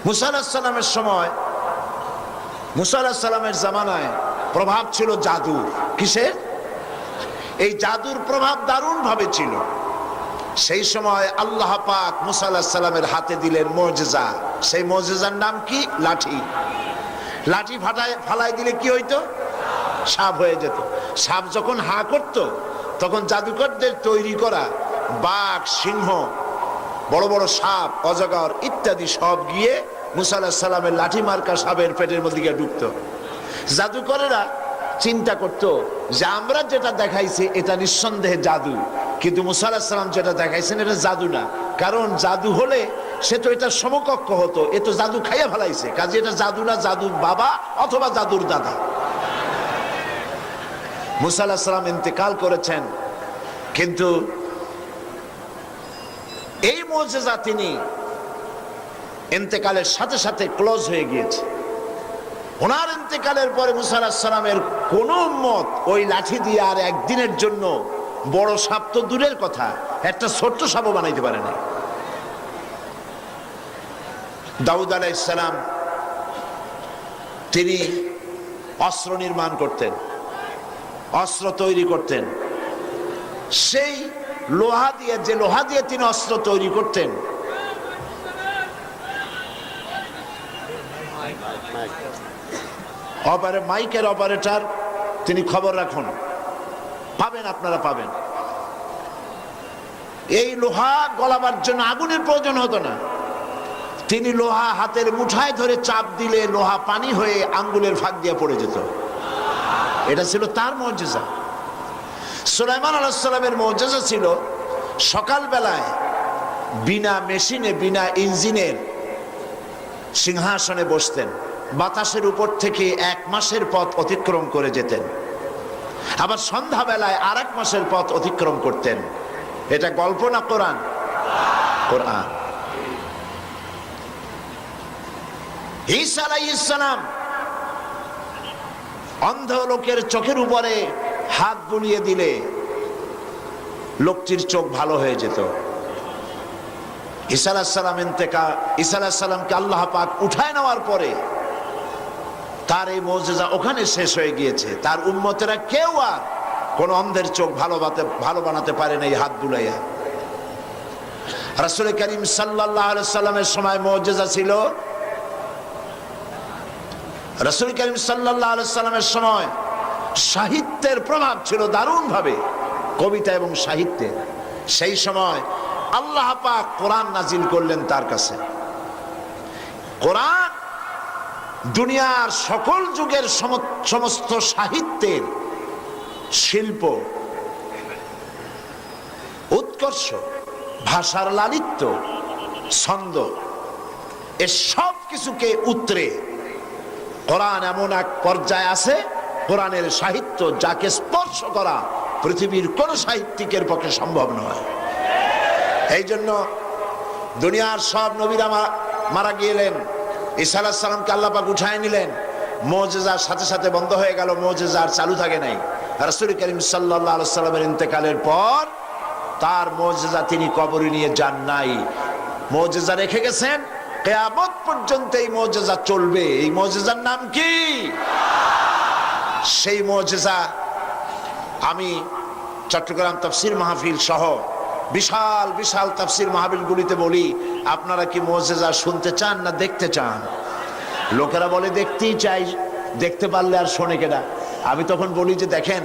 মুসা আলাইহিস সালামের সময়, মুসা আলাইহিস সালামের জামানায় প্রভাব ছিল জাদু। কিসের? এই জাদুর প্রভাব দারুণ ভাবে ছিল। সেই সময় আল্লাহ পাক মুসা আলাইহিস সালামের হাতে দিলেন মুজিজা। সেই মুজিজার নাম কি? লাঠি। লাঠি ফালাই দিলে কি হইতো? সাপ হয়ে যেত। সাপ যখন হা করত, তখন জাদুকরদের তৈরি করা বাঘ, সিংহ, বড় বড় সাপ, অজগর ইত্যাদি সব গিয়ে মুসা আলাইহিস সালামের লাঠি মার্কা সাপের পেটের মধ্যে গিয়ে ঢুকত। জাদুকরেরা চিন্তা করত যে আমরা যেটা দেখাইছি এটা নিঃসন্দেহে জাদু, কিন্তু মুসা আলাইহিস সালাম যেটা দেখাইছেন এটা জাদু না। কারণ জাদু হলে সে তো এটা সমকক্ষ হতো, এ তো জাদু খাইয়া ফেলাইছে, কাজে এটা জাদু না, জাদুর বাবা অথবা জাদুর দাদা। মুসা আলাইহিস সালাম ইন্তেকাল করেছেন, কিন্তু এই মুজিজা তিনি ইন্তেকালের সাথে সাথে ক্লোজ হয়ে গিয়েছে। ওনার ইন্তেকালের পরে মুসা আলাইহিস সালামের কোন উম্মত ওই লাঠি দিয়ে আর একদিনের জন্য বড় সাপ তো দূরের কথা, একটা ছোট্ট সাপও বানাইতে পারে না। দাউদ আলাইহিস সালাম তিনি অস্ত্র নির্মাণ করতেন, অস্ত্র তৈরি করতেন। সেই লোহা দিয়ে, যে লোহা দিয়ে তিনি অস্ত্র তৈরি করতেন, মাইকের অপারেটর তিনি খবর রাখুন, পাবেন, আপনারা পাবেন। এই লোহা গলাবার জন্য আগুনের প্রয়োজন হতো না, তিনি লোহা হাতের মুঠায় ধরে চাপ দিলে লোহা পানি হয়ে আঙ্গুলের ফাঁক দিয়ে পড়ে যেত। এটা ছিল তার মুজিজা। সুলাইমান আলাইহিস সালামের মুজিজা ছিল সকালবেলায় বিনা মেশিনে, বিনা ইঞ্জিনের সিংহাসনে বসতেন, বাতাসের উপর থেকে 1 মাসের পথ অতিক্রম করে যেতেন, আবার সন্ধ্যাবেলায় আর 1 মাসের পথ অতিক্রম করতেন। এটা গল্প না কোরআন? কোরআন। ঈসা আলাইহিস সালাম অন্ধ লোকের চোখের উপরে হাত বুলিয়ে দিলে লোকটির চোখ ভালো হয়ে যেত। ঈসা আলাইহিস সালামকে আল্লাহ পাক উঠায় নেওয়ার পরে তার এই মুজিজা ওখানে শেষ হয়ে গিয়েছে। তার উম্মতেরা কেউ আর কোন অন্ধের চোখ ভালো বানাতে পারে না এই হাত বুলাইয়া। রাসূল করিম সাল্লাল্লাহু আলাইহি সাল্লামের সময় মুজিজা ছিল, রাসূল করিম সাল্লাল্লাহু আলাইহি সাল্লামের সময় সাহিত্যের প্রভাব ছিল দারুণ ভাবে, কবিতা এবং সাহিত্যে। সেই সময় আল্লাহ পাক কোরআন নাজিল করলেন তার কাছে। কোরআন দুনিয়ার সকল যুগের সমস্ত সাহিত্যের শিল্প, উৎকর্ষ, ভাষার লালিত্য, ছন্দ, এ সব কিছুকে উতরে কোরআন এমন এক পর্যায়ে আছে, কোরআনের সাহিত্য যাকে স্পর্শ করা পৃথিবীর কোন সাহিত্যিকের পক্ষে সম্ভব নয়। এই জন্য দুনিয়ার সব নবীরা মারা গেলেন, ঈসা আলাইহিস সালামকে আল্লাহ পাক উঠায় নিলেন, মুজিজার সাথে সাথে বন্ধ হয়ে গেল, মুজিজা আর চালু থাকে নাই। রাসূল করিম সাল্লাল্লাহু আলাইহি সাল্লামের ইন্তেকালের পর তার মুজিজা তিনি কবরে নিয়ে যান নাই, মুজিজা রেখে গেছেন। কিয়ামত পর্যন্ত এই মুজিজা চলবে। এই মুজিজার নাম কি? সেই মুজিজা আমি চট্টগ্রাম তাফসীর মাহফিল সহ বিশাল বিশাল তাফসীর মাহফিলগুলিতে বলি, আপনারা কি মুজিজা শুনতে চান না দেখতে চান? লোকেরা বলে দেখতেই চাই, দেখতে পারলে আর শোনে কেডা। আমি তখন বলি যে দেখেন,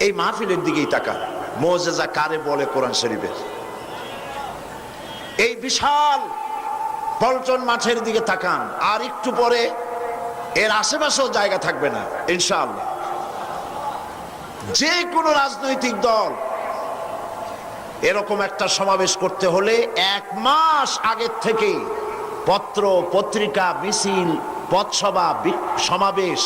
এই মাহফিলের দিকেই তাকান, মুজিজা কারে বলে কোরআন শরীফের। এই বিশাল পল্টন মাঠের দিকে তাকান, আর একটু পরে এর আশেপাশেও জায়গা থাকবে না ইনশাআল্লাহ। যে কোনো রাজনৈতিক দল এরকম একটা সমাবেশ করতে হলে 1 মাস আগের থেকে পত্র পত্রিকা, মিছিল, পথসভা, সমাবেশ,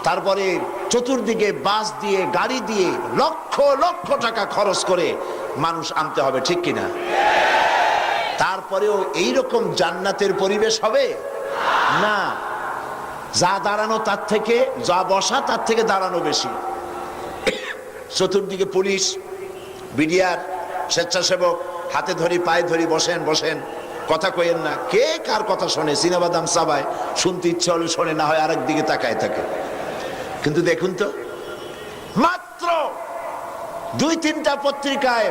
তারপরে চতুর্দিকে বাস দিয়ে, গাড়ি দিয়ে লক্ষ লক্ষ টাকা খরচ করে মানুষ আনতে হবে, ঠিক কিনা? তারপরেও এইরকম জান্নাতের পরিবেশ হবে না। যা দাঁড়ানো তার থেকে, যা বসা তার থেকে দাঁড়ানো বেশি। চতুর্দিকে পুলিশ, বিডিআর, স্বেচ্ছাসেবক হাতে ধরি পায়ে ধরি বসেন বসেন, কথা কইেন না, কে কার কথা শোনে? চিনাবাদাম চাবায়, শুনতে ইচ্ছা হলে শোনে, না হয় আরেক দিকে তাকায় থাকে। কিন্তু দেখুন তো, মাত্র 2-3টা পত্রিকায়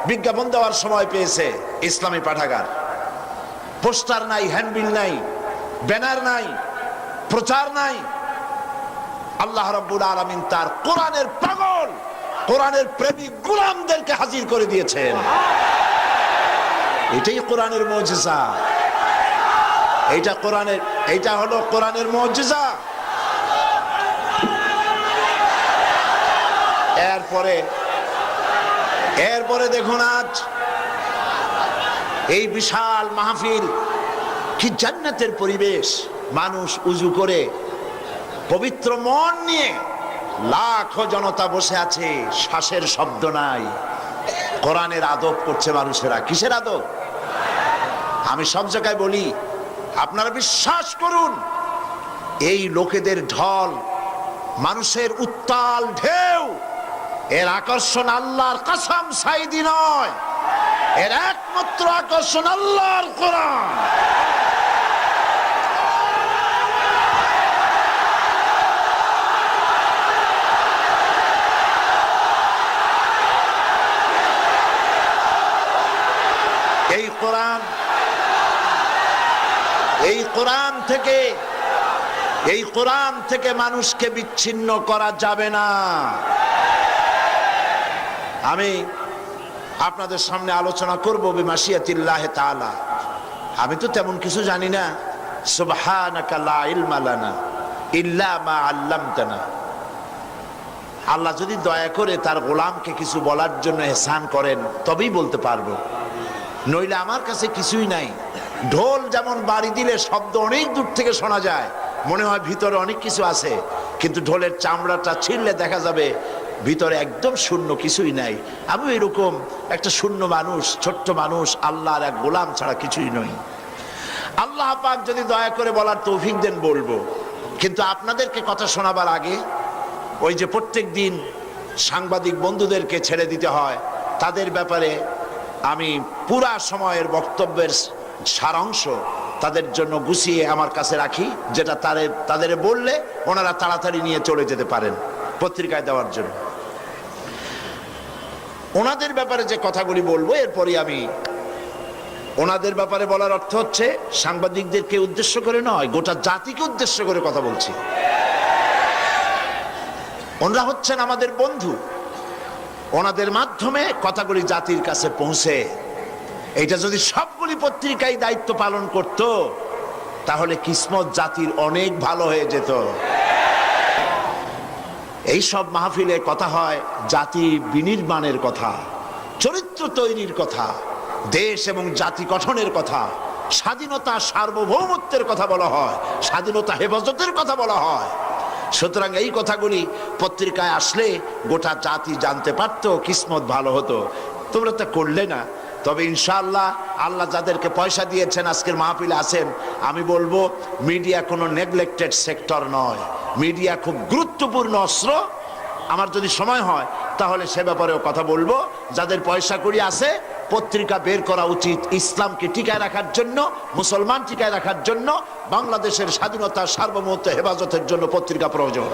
বিজ্ঞাপন দেওয়ার সময় পেয়েছে ইসলামী পাঠাগার। পোস্টার নাই, হ্যান্ডবিল নাই, ব্যানার নাই, প্রচার নাই। আল্লাহ রাব্বুল আলামিন তার কোরআনের পাগল, কোরআনের প্রেমিক গোলামদেরকে হাজির করে দিয়েছেন। এটাই কোরআনের মুজিজা। এইটা হলো কোরআনের মুজিজা। এরপরে দেখুন আজ এই বিশাল মাহফিল, কি জান্নাতের পরিবেশ। মানুষ উজু করে পবিত্র মন নিয়ে লাখো জনতা বসে আছে, শ্বাসের শব্দ নাই। কোরআনের আদব করছে মানুষেরা। কিসের আদব? আমি সব জায়গায় বলি, আপনারা বিশ্বাস করুন, এই লোকেদের ঢল, মানুষের উত্তাল ঢেউ, এর আকর্ষণ আল্লাহর কসম সাইদি নয়, এর একমাত্র আকর্ষণ আল্লাহর কোরআন। এই কোরআন থেকে মানুষকে বিচ্ছিন্ন করা যাবে না। আমি আপনাদের সামনে আলোচনা করব বিমাশিয়াতিল্লাহ তাআলা। আমি তো তেমন কিছু জানি না। সুবহানাকা লা ইলমা লানা ইল্লা মা আল্লামতানা। আল্লাহ যদি দয়া করে তার গোলামকে কিছু বলার জন্য ইহসান করেন, তবেই বলতে পারবো, নইলে আমার কাছে কিছুই নাই। ঢোল যেমন বাড়ি দিলে শব্দ অনেক দূর থেকে শোনা যায়, মনে হয় ভিতরে অনেক কিছু আছে, কিন্তু ঢোলের চামড়াটা ছিঁড়লে দেখা যাবে ভিতরে একদম শূন্য, কিছুই নাই। আমি এরকম একটা শূন্য মানুষ, ছোট্ট মানুষ, আল্লাহর এক গোলাম ছাড়া কিছুই নই। আল্লাহ পাক যদি দয়া করে বলার তৌফিক দেন বলবো। কিন্তু আপনাদেরকে কথা শোনাবার আগে, ওই যে প্রত্যেক দিন সাংবাদিক বন্ধুদেরকে ছেড়ে দিতে হয়, তাদের ব্যাপারে আমি পুরা সময়ের বক্তব্যের সারাংশ তাদের জন্য গুছিয়ে আমার কাছে রাখি, যেটা তাদের বললে ওনারা তাড়াতাড়ি নিয়ে চলে যেতে পারেন পত্রিকায় দেওয়ার জন্য। ওনাদের ব্যাপারে যে কথাগুলি বলবো, এরপরই আমি ওনাদের ব্যাপারে বলার অর্থ হচ্ছে সাংবাদিকদেরকে উদ্দেশ্য করে নয়, গোটা জাতিকে উদ্দেশ্য করে কথা বলছি। ওনারা হচ্ছেন আমাদের বন্ধু। ওনাদের মাধ্যমে কথাগুলি জাতির কাছে পৌঁছে। এটা যদি সবগুলি পত্রিকায় দায়িত্ব পালন করত, তাহলে কিসমত জাতির অনেক ভালো হয়ে যেত। এই সব মাহফিলে কথা হয় জাতি বিনির্মাণের কথা, চরিত্র তৈরির কথা, দেশ এবং জাতি গঠনের কথা, স্বাধীনতা সার্বভৌমত্বের কথা বলা হয়, স্বাধীনতা হেফাজতের কথা বলা হয়। সুতরাং এই কথাগুলি পত্রিকায় আসলে গোটা জাতি জানতে পারতো, কিসমত ভালো হতো। তোমরা তা করলে না। তবে ইনশাআল্লাহ আল্লাহ যাদেরকে পয়সা দিয়েছেন আজকের মাহফিলে আছেন, আমি বলবো মিডিয়া কোনো নেগলেক্টেড সেক্টর নয়, মিডিয়া খুব গুরুত্বপূর্ণ অস্ত্র। আমার যদি সময় হয় তাহলে সে ব্যাপারেও কথা বলবো। যাদের পয়সা কড়ি আছে, পত্রিকা বের করা উচিত ইসলামকে টিকায় রাখার জন্য, মুসলমান টিকায় রাখার জন্য, বাংলাদেশের স্বাধীনতা সার্বভৌমত্ব হেফাজতের জন্য পত্রিকা প্রয়োজন।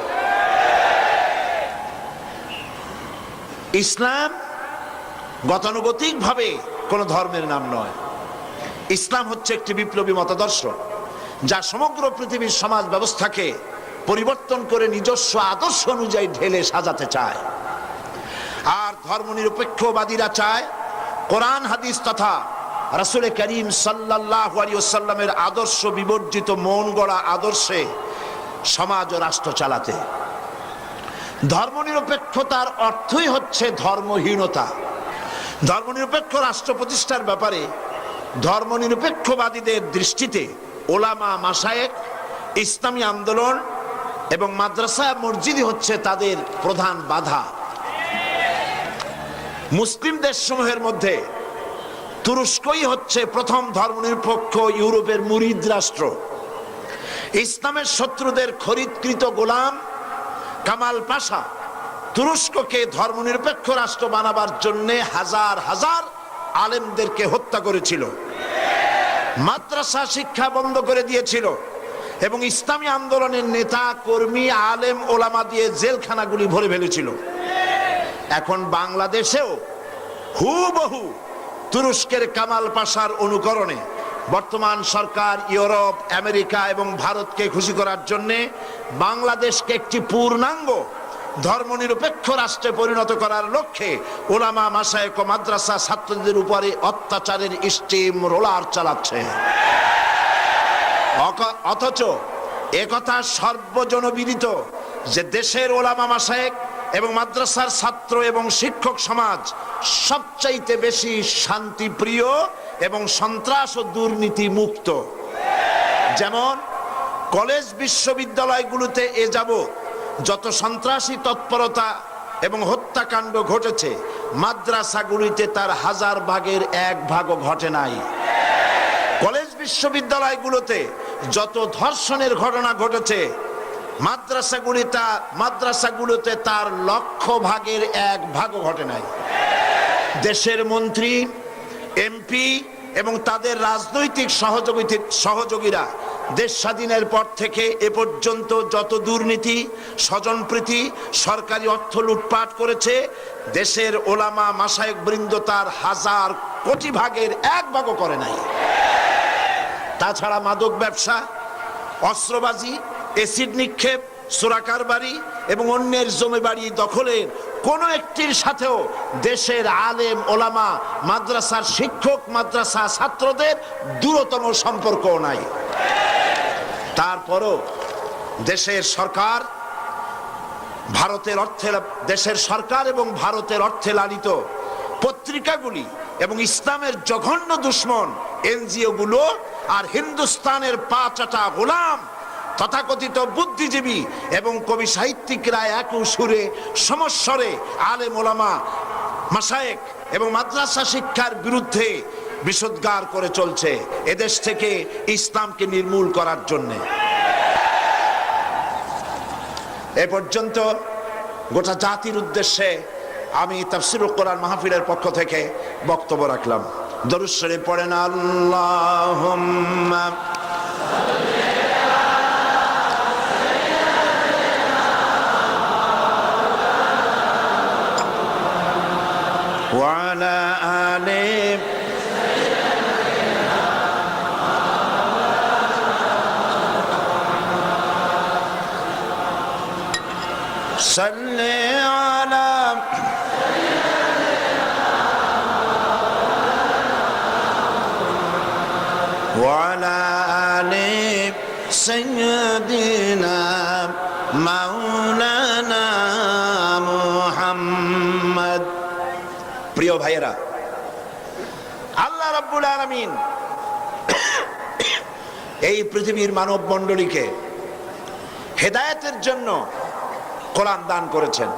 ইসলাম গতানুগতিকভাবে কোন ধর্মের নাম নয়। ইসলাম হচ্ছে একটি বিপ্লবী মতাদর্শ, যা সমগ্র পৃথিবীর সমাজ ব্যবস্থাকে পরিবর্তন করে নিজস্ব আদর্শ অনুযায়ী ঢেলে সাজাতে চায়। আর ধর্মনিরপেক্ষবাদীরা চায় কোরআন হাদিস তথা রাসূল করিম সাল্লাল্লাহু আলাইহি ওয়াসাল্লামের আদর্শ বিবর্জিত মন গড়া আদর্শে সমাজ ও রাষ্ট্র চালাতে। ধর্মনিরপেক্ষতার অর্থই হচ্ছে ধর্মহীনতা। ধর্মনিরপেক্ষ রাষ্ট্র প্রতিষ্ঠার ব্যাপারে ধর্মনিরপেক্ষবাদীদের দৃষ্টিতে ওলামা, মাশায়েখ, ইসলামী আন্দোলন এবং মাদ্রাসা, মসজিদই হচ্ছে তাদের প্রধান বাধা। মুসলিম দেশসমূহের মধ্যে তুরস্কই হচ্ছে প্রথম ধর্মনিরপেক্ষ ইউরোপের মুরিদ রাষ্ট্র। ইসলামের শত্রুদের খরিদকৃত গোলাম কামাল পাশা তুরস্ককে ধর্মনিরপেক্ষ রাষ্ট্র বানাবার জন্য হাজার হাজার আলেমদেরকে হত্যা করেছিল। মাদ্রাসা শিক্ষা বন্ধ করে দিয়েছিল এবং ইসলামী আন্দোলনের নেতা কর্মী আলেম ওলামা দিয়ে জেলখানাগুলি ভরে ফেলেছিল। এখন বাংলাদেশেও হুবহু তুরস্কের কামাল পাশার অনুকরণে বর্তমান সরকার ইউরোপ, আমেরিকা এবং ভারতকে খুশি করার জন্য বাংলাদেশকে একটি পূর্ণাঙ্গ ধর্মনিরপেক্ষ রাষ্ট্রে পরিণত করার লক্ষ্যে ওলামা, মাশায়েখ ও মাদ্রাসা ছাত্রদের উপরে অত্যাচারের স্টিম রোলার চালাচ্ছে। অথচ একথা সর্বজনবিদিত যে দেশের ওলামা, মাশায়েখ এবং মাদ্রাসার ছাত্র এবং শিক্ষক সমাজ সবচাইতে বেশি শান্তিপ্রিয় এবং সন্ত্রাস ও দুর্নীতি মুক্ত। যেমন কলেজ বিশ্ববিদ্যালয়গুলোতে এ যাবৎ যত সন্ত্রাসী তৎপরতা এবং হত্যাকাণ্ড ঘটেছে, মাদ্রাসাগুলিতে তার 1000 ভাগের 1 ভাগও ঘটে নাই। কলেজ বিশ্ববিদ্যালয়গুলোতে যত ধর্ষণের ঘটনা ঘটেছে, মাদ্রাসাগুলোতে তার 1,00,000 ভাগের 1 ভাগও ঘটে নাই। দেশের মন্ত্রী, এমপি এবং তাদের রাজনৈতিক সহযোগীরা দেশ স্বাধীনের পর থেকে এ পর্যন্ত যত দুর্নীতি, স্বজনপ্রীতি, সরকারি অর্থ লুটপাট করেছে, দেশের ওলামা, মাশায়েখ বৃন্দ তার 1000 কোটি ভাগের 1 ভাগও করে নাই। তাছাড়া মাদক ব্যবসা, অস্ত্রবাজি, এসিড নিক্ষেপ, চোরাকারবারি এবং অন্যের জমি বাড়ি দখলের কোন একটির সাথেও দেশের আলেম, ওলামা, মাদ্রাসার শিক্ষক, মাদ্রাসা ছাত্রদের দূরতম সম্পর্ক নাই। তারপরও দেশের সরকার এবং ভারতের অর্থে লালিত পত্রিকাগুলি এবং ইসলামের জঘন্য দুশ্মন এনজিও গুলো আর হিন্দুস্তানের পাঁচটা গোলাম তথাকথিত বুদ্ধিজীবী এবং কবি সাহিত্যিকরা একই সুরে সমস্বরে আলেম, ওলামা, মাশায়েখ এবং মাদ্রাসা শিক্ষার বিরুদ্ধে বিষোদ্গার করে চলছে এদেশ থেকে ইসলামকে নির্মূল করার জন্য। এ পর্যন্ত গোটা জাতির উদ্দেশ্যে আমি তাফসীরুল কোরআন মাহফিলের পক্ষ থেকে বক্তব্য রাখলাম। দরুদ শরীফ পড়েন। আল্লাহুম্মা ওয়া আলা আলি সাল্লি আলা وعلى آل سيدنا مولانا محمد। প্রিয় ভাইয়েরা, আল্লাহ রাব্বুল আলামিন এই পৃথিবীর মানব মণ্ডলীকে হেদায়েতের জন্য কোরআন দান করেছেন।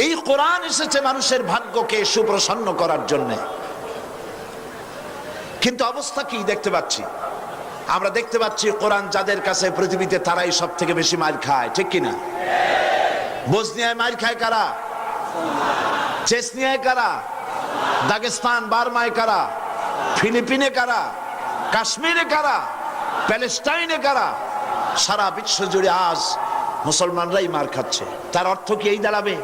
এই কোরআন এসেছে মানুষের ভাগ্যকে সুপ্রসন্ন করার জন্য। কিন্তু অবস্থা কি দেখতে পাচ্ছি? আমরা দেখতে পাচ্ছি কোরআন যাদের কাছে পৃথিবীতে তারাই সব থেকে বেশি মার খায়, ঠিক কিনা? বসনিয়ায় মার খায় কারা? চেচনিয়ায় কারা? দাগেস্তান, বার্মায় কারা? ফিলিপিনে কারা? কাশ্মীরে কারা? প্যালেস্টাইনে কারা? সারা বিশ্ব জুড়ে আজ মুসলমানরাই মার খাচ্ছে। তার অর্থ কি এই দাঁড়াবে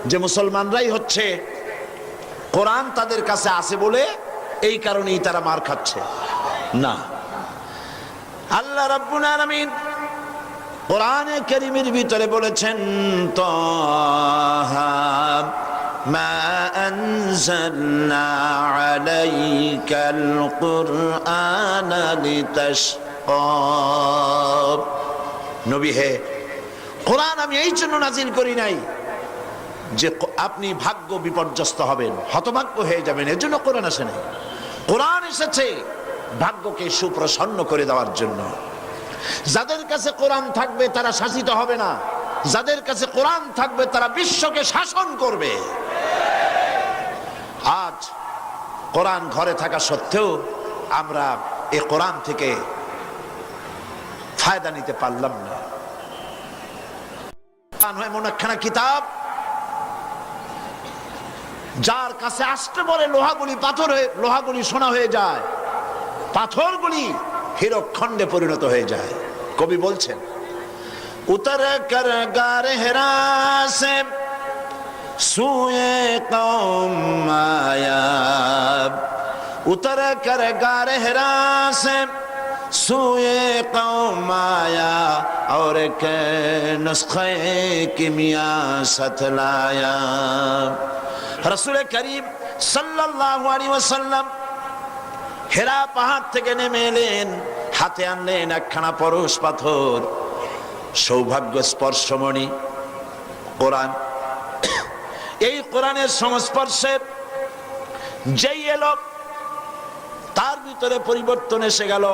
যে মুসলমানরাই হচ্ছে কোরআন তাদের কাছে আছে বলে এই কারণেই তারা মার খাচ্ছে? না, আল্লাহ রাব্বুল আলামিন কোরআনে কারীমের ভিতরে বলেছেন, তাহা মা আনজালনা আলাইকাল কুরআনা লিতাশকা। নবী হে, কোরআন আমি এই জন্য নাজিল করি নাই যে আপনি ভাগ্য বিপর্যস্ত হবেন, হতভাগ্য হয়ে যাবেন, এর জন্য কোরআন আসে নাই। কোরআন এসেছে ভাগ্যকে সুপ্রসন্ন করে দেওয়ার জন্য। যাদের কাছে কোরআন থাকবে তারা শাসিত হবে না, যাদের কাছে কোরআন থাকবে তারা বিশ্বকে শাসন করবে। আজ কোরআন ঘরে থাকা সত্ত্বেও আমরা এই কোরআন থেকে ফায়দা নিতে পারলাম না। কোরআন হয় এমন একখানা কিতাব যার কাছে আসতে বলে লোহাগুলি লোহাগুলি সোনা হয়ে যায়, পাথরগুলি হীরকখণ্ডে পরিণত হয়ে যায়। কবি বলছেন, উতর কর গারে হেরা সে সুয়ে কওম আয়া, উতর কর গারে হেরা সে সুয়ে কওম আয়া, और एक नुस्खे किमिया सतलाया। रसूल करीम सल्लल्लाहु अलैहि वसल्लम হেরা পাহাড় থেকে নেমে এলেন, হাতে আনলেন একখানা পরশ পাথর, সৌভাগ্য স্পর্শমণি কোরআন। এই কোরআনের সংস্পর্শে যেই এলো তার ভিতরে পরিবর্তন এসে গেল।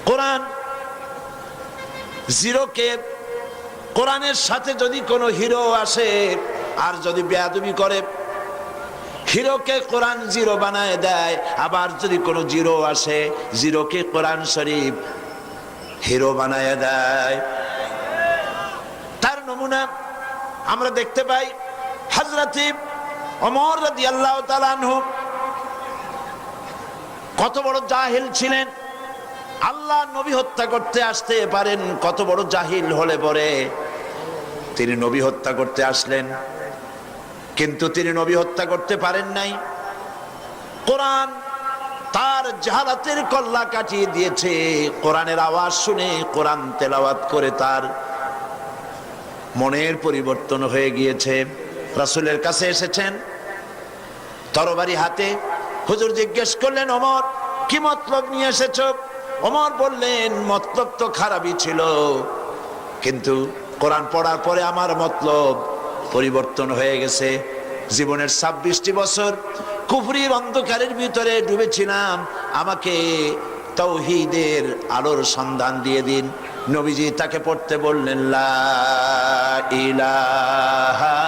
কোরআন জিরোকে, কোরআনের সাথে যদি কোনো হিরো আসে আর যদি বেয়াদবি করে, হিরোকে কোরআন জিরো বানায় দেয়। আবার যদি কোনো জিরো আসে, জিরোকে কোরআন শরীফ হিরো বানায় দেয়। তার নমুনা আমরা দেখতে পাই হযরত ওমর রাদিয়াল্লাহু তাআলা আনহু কত বড় জাহিল ছিলেন। আল্লাহ নবী হত্যা করতে আসতে পারেন, কত বড় জাহিল হলে পরে তিনি নবী হত্যা করতে আসলেন, কিন্তু তিনি নবী হত্যা করতে পারেন নাই। কোরআন তার জাহালাতের কল্লা কাটিয়ে দিয়েছে। কোরআনের আওয়াজ শুনে কোরআন তেলাওয়াত করে তার মনের পরিবর্তন হয়ে গিয়েছে। রাসূলের কাছে এসেছেন তরবারি হাতে। হুজুর জিজ্ঞেস করলেন, ওমর কি মতলব নিয়ে এসেছো? ওমর বললেন, মতলব তো খারাপই ছিল, কিন্তু কোরআন পড়ার পরে আমার মতলব পরিবর্তন হয়ে গেছে। জীবনের 26টি বছর কুফরির অন্ধকারের ভিতরে ডুবেছিলাম, আমাকে তাওহীদের আলোর সন্ধান দিয়ে দিন। নবীজি তাকে পড়তে বললেন, লা ইলাহা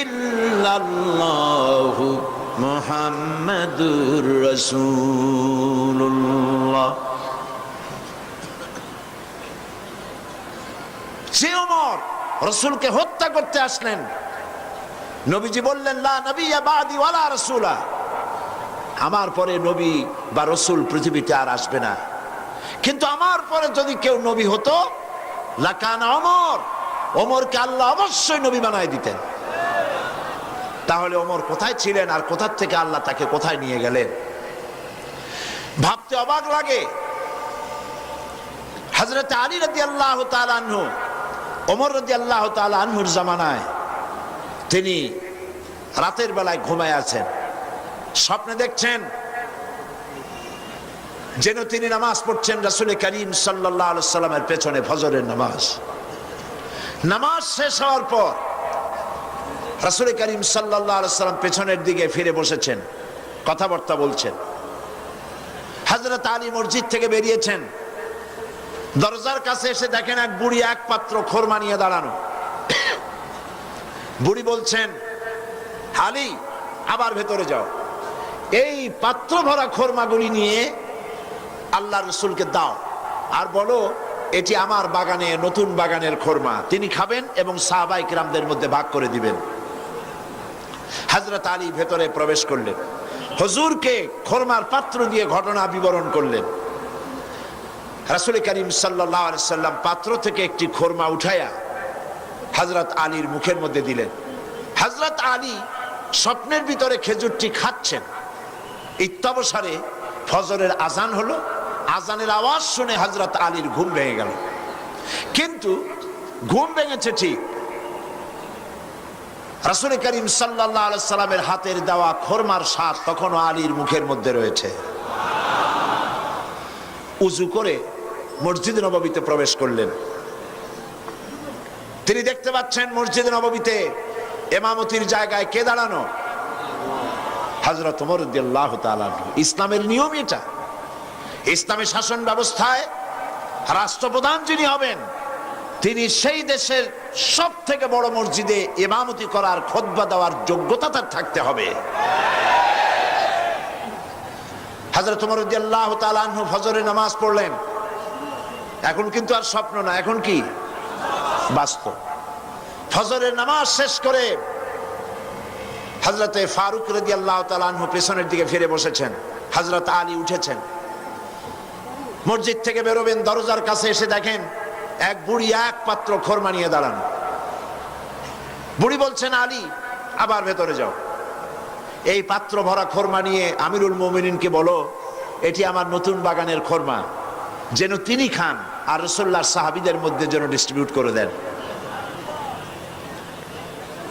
ইল্লাল্লাহু মুহাম্মাদুর রাসূলুল্লাহ। যে ওমর রাসূলকে হত্যা করতে আসলেন, নবীজি বললেন, লা নবিয়্যা বাদি ওয়ালা রাসূলা, আমার পরে নবী বা রাসূল পৃথিবীতে আর আসবে না, কিন্তু আমার পরে যদি কেউ নবী হতো লাকানা ওমর, ওমরকে আল্লাহ অবশ্যই নবী বানায় দিতেন। তাহলে ওমর কোথায় ছিলেন আর কোথা থেকে আল্লাহ তাকে কোথায় নিয়ে গেলেন? ভাবতে অবাক লাগে। হযরত আলী রাদিয়াল্লাহু তাআলা আনহু, ওমর রাদিয়াল্লাহু তাআলা আনহুর জামানায় তিনি রাতের বেলায় ঘুমায় আছেন, স্বপ্নে দেখছেন যেন তিনি নামাজ পড়ছেন রাসূল করিম সাল্লাল্লাহু আলাইহি সাল্লামের পেছনে, ফজরের নামাজ। নামাজ শেষ হওয়ার পর রাসূল করিম সাল্লাল্লাহু আলাইহি সাল্লাম পেছনের দিকে ফিরে বসেছেন, কথাবার্তা বলছেন। হযরত আলী মসজিদ থেকে বেরিয়েছেন, দরজার কাছে এসে দেখেন এক বুড়ি এক পাত্র খোরমা নিয়ে দাঁড়ানো। বুড়ি বলছেন, আলী আবার ভেতরে যাও, এই পাত্র ভরা খোরমাগুলি নিয়ে আল্লাহর রাসূলকে দাও আর বলো এটি আমার বাগানে, নতুন বাগানের খোরমা, তিনি খাবেন এবং সাহাবায়ে কিরামদের মধ্যে ভাগ করে দিবেন। হযরত আলী ভেতরে প্রবেশ করলেন, হুজুরকে খোরমার পাত্র দিয়ে ঘটনা বিবরণ করলেন। রাসূল করিম সাল্লাল্লাহু আলাইহি সাল্লাম পাত্র থেকে একটি খোরমা উঠায়া হযরত আলীর মুখের মধ্যে দিলেন। হযরত আলী স্বপ্নের ভিতরে খেজুরটি খাচ্ছেন। ইত্যাবসারে ফজরের আজান হলো, আজানের আওয়াজ শুনে হযরত আলীর ঘুম ভেঙে গেল। কিন্তু ঘুম ভেঙেছে ঠিক, রাসূল করিম সাল্লাল্লাহু আলাইহি সাল্লামের হাতের দেওয়া খোরমার স্বাদ তখনও আলীর মুখের মধ্যে রয়েছে। উযু করে মসজিদে নববীতে প্রবেশ করলেন। তিনি দেখতে পাচ্ছেন মসজিদে নববীতে ইমামতির জায়গায় কে দাঁড়ানো? হযরত ওমর রাদিয়াল্লাহু তাআলা। ইসলামের নিয়ম এটা। ইসলামী শাসন ব্যবস্থায় রাষ্ট্রপ্রধান যিনি হবেন তিনি সেই দেশের সব থেকে বড় মসজিদে ইমামতি করার, খুতবা দেওয়ার যোগ্যতা তার থাকতে হবে। হযরত ওমর রাদিয়াল্লাহু তাআলা আনহু ফজরের নামাজ পড়লেন। এখন কিন্তু আর স্বপ্ন না, এখন কি বাস্তব। ফজরের নামাজ শেষ করে হযরতে ফারুক রাদিয়াল্লাহু তাআলা আনহু পেছনের দিকে ফিরে বসেছেন, হযরত আলী উঠেছেন। মসজিদ থেকে বেরোবেন, দরজার কাছে এসে দেখেন এক বুড়ি এক পাত্র খোরমা নিয়ে দাঁড়ানো। বুড়ি বলছেন, আলী আবার ভেতরে যাও, এই পাত্র ভরা খোরমা নিয়ে আমিরুল মুমিনিনকে বলো এটি আমার নতুন বাগানের খোরমা, যেন তিনি খান আর রাসূলুল্লাহর সাহাবীদের মধ্যে যেন ডিস্ট্রিবিউট করে দেন।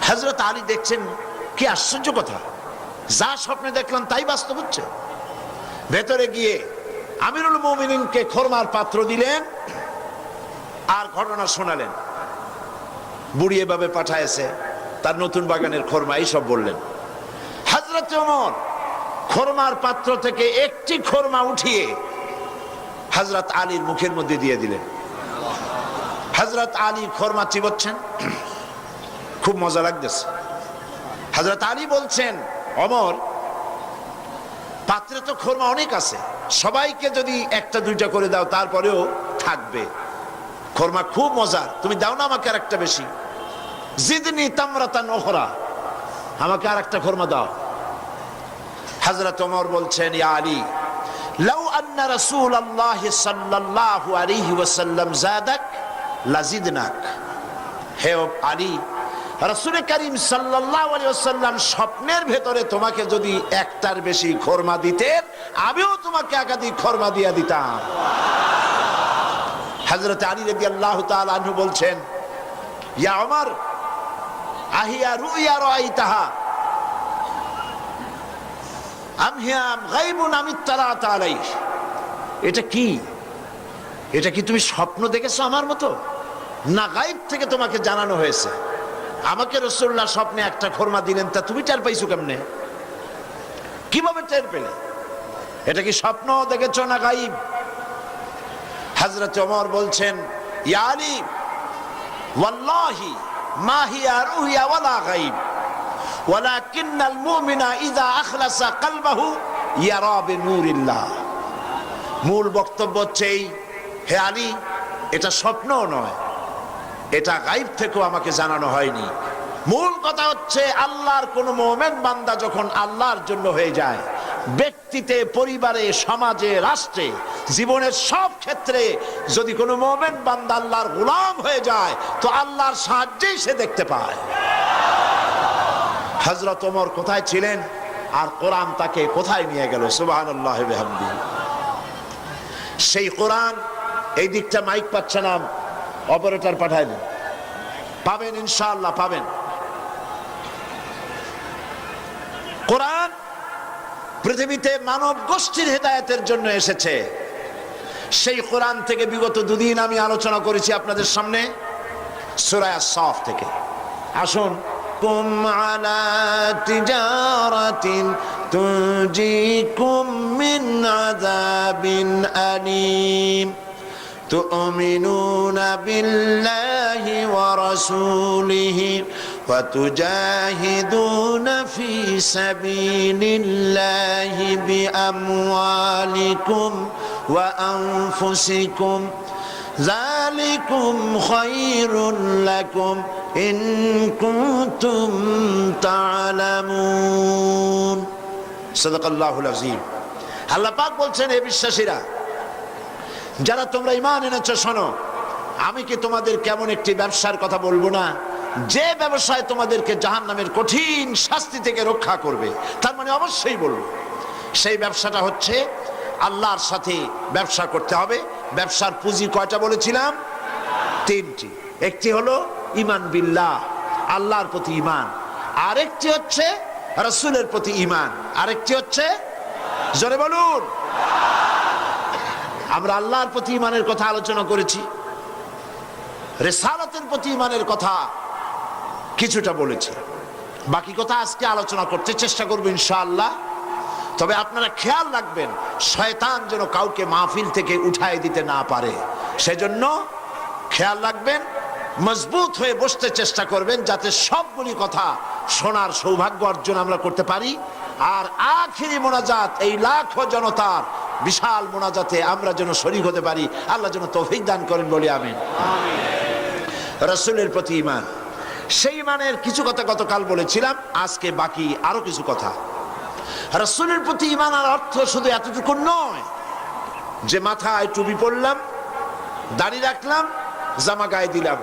হযরত আলী দেখছেন কি আশ্চর্য কথা, যা স্বপ্নে দেখলাম তাই বাস্তব হচ্ছে। ভেতরে গিয়ে আমিরুল মুমিনিনকে খোরমার পাত্র দিলেন আর ঘটনা শোনালেন। বুড়ি এভাবে পাঠায়েছে, তার নতুন বাগানের খোরমা, এইসব বললেন। হযরত ওমর খোরমার পাত্র থেকে একটি খোরমা উঠিয়ে হযরত আলীর মুখের মধ্যে দিয়ে দিলেন। হযরত আলী খোরমা চিবোচ্ছেন, খুব মজা লাগতেছে। হযরত আলী বলছেন, ওমর পাত্রে তো খোরমা অনেক আছে, সবাইকে যদি একটা দুইটা করে দাও তারপরেও থাকবে, খোরমা খুব মজার, তুমি দাও না আমাকে আরেকটা বেশি। জিদনি তামরাতান উখরা, আমাকে আরেকটা খোরমা দাও। হযরত ওমর বলছেন, ইয়া আলী লাউ আন্না রাসূলুল্লাহ সাল্লাল্লাহু আলাইহি ওয়াসাল্লাম যাদাক লাজিদনাক। হে আলী, রাসূল করিম সাল্লাল্লাহু আলাইহি ওয়াসাল্লাম স্বপ্নের ভেতরে তোমাকে যদি একটার বেশি খোরমা দিতেন, আমিও তোমাকে একাধিক খোরমা দিয়ে দিতাম। হযরত আলী রাদিয়াল্লাহু তাআলা আনহু বলছেন, ইয়া ওমর আহিয়া রুইয়া রাআইতাহা আম হিয়া গায়বুন আম ইত্তালাত আলাইহি। এটা কি, এটা কি তুমি স্বপ্ন দেখেছো আমার মতো, না গায়ব থেকে তোমাকে জানানো হয়েছে? আমাকে রাসূলুল্লাহ স্বপ্নে একটা খোরমা দিলেন, তা তুমি টের পাইছো কেমনে, কিভাবে টের পেলে? এটা কি স্বপ্ন দেখেছো না গায়ব? হযরত ওমর বলছেন, ইয়া আলী ওয়াল্লাহি মা হিয়া রুইয়া ওয়ালা গায়ব ওয়ালাকিন্নাল মুমিনা ইযা আখলাসা কলবাহু ইয়ারা বিনূরিল্লাহ। মূল বক্তব্য হচ্ছে এই, হে আলী এটা স্বপ্নও নয়, এটা গায়ব থেকেও আমাকে জানানো হয়নি। মূল কথা হচ্ছে আল্লাহর কোন মুমিন বান্দা যখন আল্লাহর জন্য হয়ে যায়, ব্যক্তিতে, পরিবারে, সমাজে, রাষ্ট্রে, জীবনের সব ক্ষেত্রে যদি কোনো মুমিন বান্দা আল্লাহর গোলাম হয়ে যায়, তো আল্লাহর সাহায্যেই সে দেখতে পায়। হযরত ওমর কোথায় ছিলেন আর কোরআন তাকে কোথায় নিয়ে গেল, সুবহানাল্লাহি ওয়া বিহামদিহি। সেই কোরআন, এই দিকটা মাইক পাচ্ছে না, অপারেটর পাঠায় দিন, পাবেন ইনশাআল্লাহ পাবেন। কোরআন পৃথিবীতে মানব গোষ্ঠীর হেদায়েতের জন্য এসেছে। সেই কোরআন থেকে বিগত দুদিন আমি আলোচনা করেছি আপনাদের সামনে সূরা আস-সাফ থেকে। আসুন, কুম আলা তিজারাতিন তুজিকুম মিন আযাবিন আলীম তুমিনুনা বিল্লাহি ওয়া রাসূলিহি ওয়া তুজাহিদুনা ফি সাবিলিল্লাহি বিআমওয়ালিকুম ওয়া আনফুসিকুম যালিকুম খায়রুল লাকুম ইন কুনতুম তা'লামুন। সাদাকাল্লাহুল আযীম। আল্লাহ পাক বলছেন, হে বিশ্বাসীরা, যারা তোমরা ঈমান এনেছো, শোনো, আমি কি তোমাদের কেমন একটি ব্যবসার কথা বলবো না, যে ব্যবসায় তোমাদেরকে জাহান্নামের কঠিন শাস্তি থেকে রক্ষা করবে? তার মানে অবশ্যই বলবো। সেই ব্যবসাটা হচ্ছে আল্লাহর সাথে ব্যবসা করতে হবে। ব্যবসার পুঁজি কয়টা বলেছিলাম? তিনটি। একটি হলো ঈমান বিল্লাহ, আল্লাহর প্রতি ঈমান, আরেকটি হচ্ছে রাসূলের প্রতি ঈমান, আরেকটি হচ্ছে, জোরে বলুন, আমরা আল্লাহর প্রতি ঈমানের কথা আলোচনা করেছি, রিসালাতের প্রতি ঈমানের কথা কিছুটা বলেছি, বাকি কথা আজকে আলোচনা করতে চেষ্টা করব ইনশাআল্লাহ। তবে আপনারা খেয়াল রাখবেন, শয়তান যেন কাউকে মাহফিল থেকে উঠায় দিতে না পারে, সেজন্য খেয়াল রাখবেন, মজবুত হয়ে বসতে চেষ্টা করবেন, যাতে সবগুলি কথা শোনার সৌভাগ্য অর্জন আমরা করতে পারি। আর আখিরি মোনাজাত, এই লাখো জনতার বিশাল মোনাজাতে আমরা যেন শরীক হতে পারি, আল্লাহ যেন তৌফিক দান করেন, বলি আমিন। রাসূলের প্রতি ঈমান, সেই ইমানের কিছু কথা গতকাল বলেছিলাম, আজকে বাকি আরো কিছু কথা। রাসূলের প্রতি ইমানের অর্থ শুধু এতটুকু নয় যে মাথায় টুপি পরলাম, দাড়ি রাখলাম, জামা গায়ে দিলাম,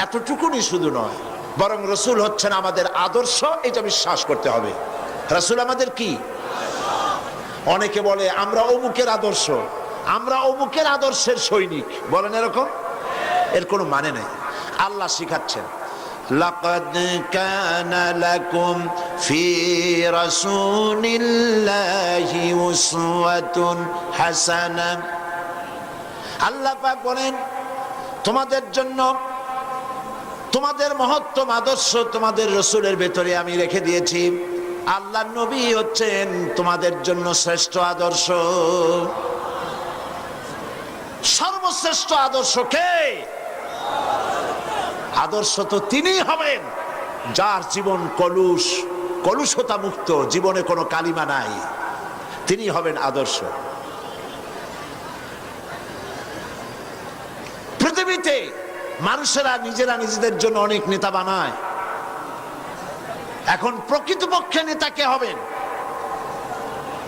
এতটুকুনি শুধু নয়, বরং রাসূল হচ্ছেন আমাদের আদর্শ, এটা বিশ্বাস করতে হবে। রাসূল আমাদের কি? অনেকে বলে আমরা অমুকের আদর্শ, আমরা অমুকের আদর্শের সৈনিক, বলেন এরকম? এর কোনো মানে নেই। আল্লাহ শিখাচ্ছেন, লাকাদ কানা লাকুম ফি রাসূলিল্লাহি উসওয়াতুন হাসানাহ। আল্লাহ পাক বলেন তোমাদের জন্য তোমাদের মহত্তম আদর্শ তোমাদের রাসূলের ভেতরে আমি রেখে দিয়েছি। আল্লাহর নবী হচ্ছেন তোমাদের জন্য শ্রেষ্ঠ আদর্শ। সর্বশ্রেষ্ঠ আদর্শ কে? আদর্শ তো তিনি হবেন যার জীবন কলুষতা মুক্ত, জীবনে কোনো কালিমা নাই, তিনি হবেন আদর্শ। পৃথিবীতে মানুষেরা নিজেরা নিজেদের জন্য অনেক নেতা বানায়। এখন প্রকৃতপক্ষে নেতা কে হবেন?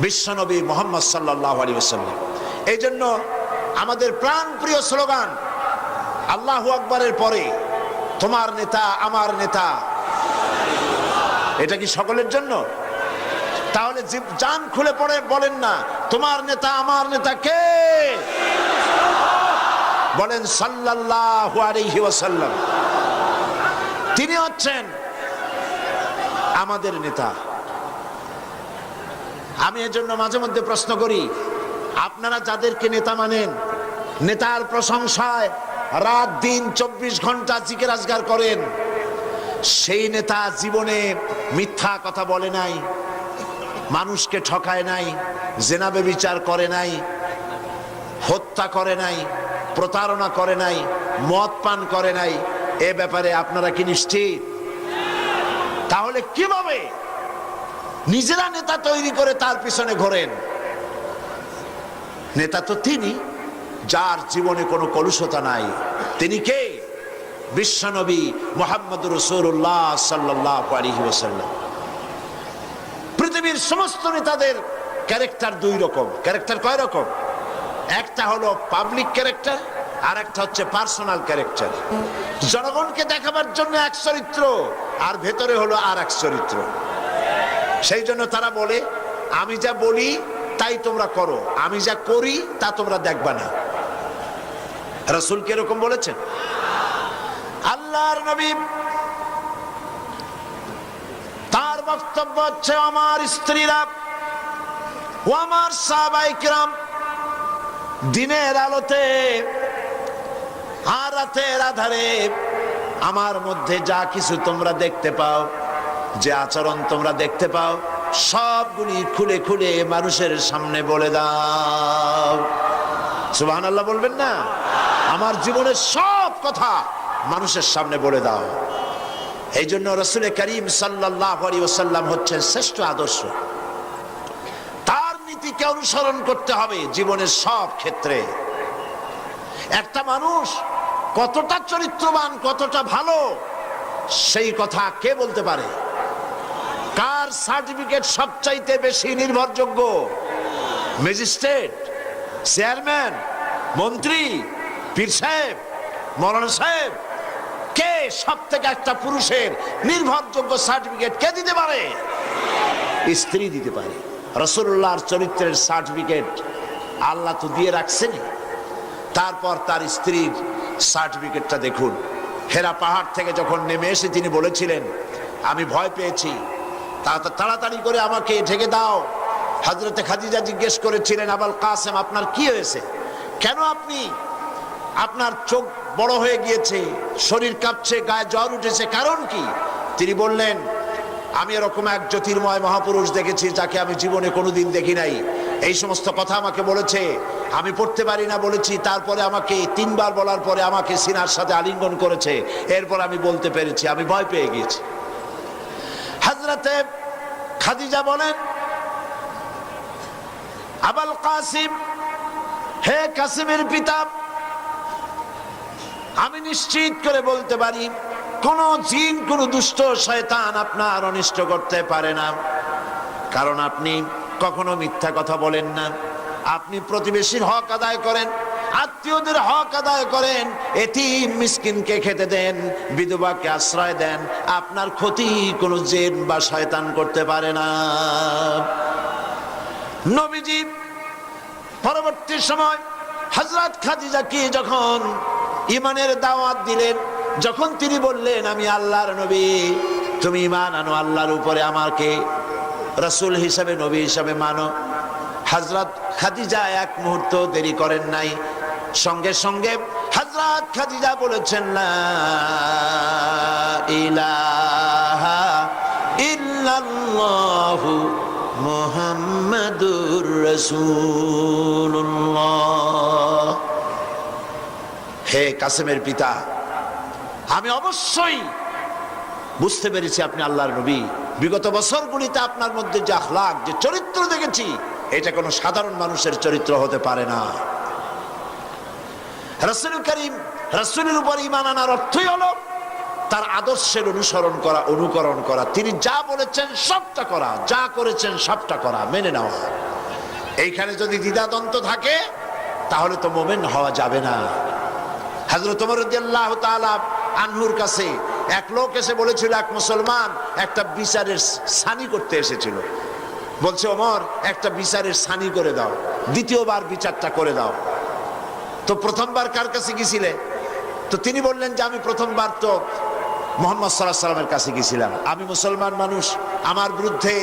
বিশ্বনবী মুহাম্মদ সাল্লাল্লাহু আলাইহি ওয়াসাল্লাম। এই জন্য আমাদের প্রাণ প্রিয় স্লোগান আল্লাহু আকবারের পরে তোমার নেতা আমার নেতা, এটা কি সকলের জন্য? তাহলে জান খুলে পড়ে বলেন না তোমার নেতা আমার নেতা কে? বলেন সাল্লাল্লাহু আলাইহি ওয়াসাল্লাম। তিনি হচ্ছেন আমাদের নেতা। আমি এজন্য মাঝে মধ্যে প্রশ্ন করি, আপনারা যাদেরকে নেতা মানেন, নেতার প্রশংসায় রাত দিন 24 ঘন্টা জিকির আজগার করেন, সেই নেতা জীবনে মিথ্যা কথা বলে নাই, মানুষকে ঠকায় নাই, জেনা ব্যভিচার করে নাই, হত্যা করে নাই, প্রতারণা করে নাই, মদ পান করে নাই, এ ব্যাপারে আপনারা কি নিশ্চিত? তাহলে কিভাবে নিজেরা নেতা তৈরি করে তার পিছনে ঘোরেন? নেতা তো তিনি যার জীবনে কোনো কলুষতা নাই। তিনি কে? বিশ্বনবী মুহাম্মদুর রাসূলুল্লাহ সাল্লাল্লাহু আলাইহি ওয়াসাল্লাম। পৃথিবীর সমস্ত নেতাদের ক্যারেক্টার দুই রকম। ক্যারেক্টার কয় রকম? একটা হলো পাবলিক ক্যারেক্টার, আর একটা হচ্ছে পার্সোনাল ক্যারেক্টার। জনগণকে দেখাবার জন্য এক চরিত্র, আর ভেতরে হলো আর এক চরিত্র। সেই জন্য তারা বলে আমি যা বলি তাই তোমরা করো, আমি যা করি তা তোমরা দেখবা না। রাসূল কি এরকম বলেছেন? আল্লাহর নবী তার বক্তব্য হচ্ছে আমার স্ত্রীরা ও আমার সাহাবায়ে কিরাম দিনের আলোতে আর রাতের আধারে আমার মধ্যে যা কিছু তোমরা দেখতে পাও, যে আচরণ তোমরা দেখতে পাও, সবগুলি খুলে খুলে মানুষের সামনে বলে দাও। সুবহানাল্লাহ বলবেন না? আমার জীবনের সব কথা মানুষের সামনে বলে দাও। এই জন্য রাসূল করিম সাল্লাল্লাহু আলাইহি ওয়াসাল্লাম হচ্ছেন শ্রেষ্ঠ আদর্শ। তার নীতিকে অনুসরণ করতে হবে জীবনের সব ক্ষেত্রে। একটা মানুষ কতটা চরিত্রবান, কতটা ভালো, সেই কথা কে বলতে পারে? কার সার্টিফিকেট সবচাইতে বেশি নির্ভরযোগ্য? ম্যাজিস্ট্রেট, চেয়ারম্যান, মন্ত্রী, পীর সাহেব, মৌলানা সাহেব? কে সব থেকে একটা পুরুষের নির্ভরযোগ্য সার্টিফিকেট কে দিতে পারে? স্ত্রী দিতে পারে। রাসূলুল্লাহর চরিত্রের সার্টিফিকেট আল্লাহ তো দিয়ে রাখছেন। তারপর তার স্ত্রীর সার্টিফিকেটটা দেখুন। হেরা পাহাড় থেকে যখন নেমে এসে তিনি বলেছিলেন আমি ভয় পেয়েছি, তাড়াতাড়ি করে আমাকে ঢেকে দাও। হযরতে খাদিজা জিজ্ঞেস করেছিলেন আবুল কাসেম আপনার কি হয়েছে? কেন আপনি, আপনার চোখ বড় হয়ে গিয়েছে, শরীর কাঁপছে, গায়ে জ্বর উঠেছে, কারণ কি? তিনি বললেন আমি এরকম এক জ্যোতির্ময় মহাপুরুষ দেখেছি যাকে আমি জীবনে কোনোদিন দেখি নাই। এই সমস্ত কথা আমাকে বলেছে, আমি পড়তে পারি না বলেছি, তারপরে আমাকে 3 বার বলার পরে আমাকে সিনার সাথে আলিঙ্গন করেছে, এরপর আমি বলতে পেরেছি, আমি ভয় পেয়ে গিয়েছি। হযরতে খাদিজা বলেন আবুল কাসিম, হে কাসিমের পিতা, আমি নিশ্চিত করে বলতে পারি কোন জিন, কোন দুষ্ট শয়তান আপনার অনিষ্ট করতে পারে না, কারণ আপনি কখনো মিথ্যা কথা বলেন না। আপনি প্রতিবেশীর হক আদায় করেন, আত্মীয়দের হক আদায় করেন, এতিম মিসকিনকে খেতে দেন, বিধবাকে আশ্রয় দেন। আপনার ক্ষতি কোনো জিন বা শয়তান করতে পারে না। নবীজি পরবর্তী সময় হযরত খাদিজাকে যখন ঈমানের দাওয়াত দিলেন, যখন তিনি বললেন আমি আল্লাহর নবী, তুমি ঈমান আনো আল্লাহর উপরে, আমাকে রাসূল হিসাবে, নবী হিসাবে মানো, হযরত খাদিজা এক মুহূর্ত দেরি করেন নাই, সঙ্গে সঙ্গে হযরত খাদিজা বলেছেন লা ইলাহা ইল্লাল্লাহু মুহাম্মাদুর রাসূলুল্লাহ। হে কাসেমের পিতা, আমি অবশ্যই বুঝতে পেরেছি আপনি আল্লাহর নবী। বিগত বছরগুলিতে আপনার মধ্যে যে আখলাক, যে চরিত্র দেখেছি, এটা কোনো সাধারণ মানুষের চরিত্র হতে পারে না। রাসূল করিম, রাসূলের উপর ঈমান আনার অর্থই হলো তার আদর্শের অনুসরণ করা, অনুকরণ করা, তিনি যা বলেছেন সবটা করা, যা করেছেন সবটা করা, মেনে নেওয়া। এইখানে যদি দ্বিধাদ্বন্দ্ব থাকে তাহলে তো মুমিন হওয়া যাবে না। হযরত ওমর রাদিয়াল্লাহু তাআলা আনহুর কাছে এক লোক এসে বলেছিল, এক মুসলমান একটা বিচারের সানি করতে এসেছিল, বলছে ওমর একটা বিচারের সানি করে দাও, দ্বিতীয়বার বিচারটা করে দাও। তো প্রথমবার কার কাছে গিয়েছিলে? তো তিনি বললেন যে আমি প্রথমবার তো মুহাম্মদ সাল্লাল্লাহু আলাইহি ওয়াসাল্লামের কাছে গিয়েছিলাম, আমি মুসলমান মানুষ, আমার বিরুদ্ধে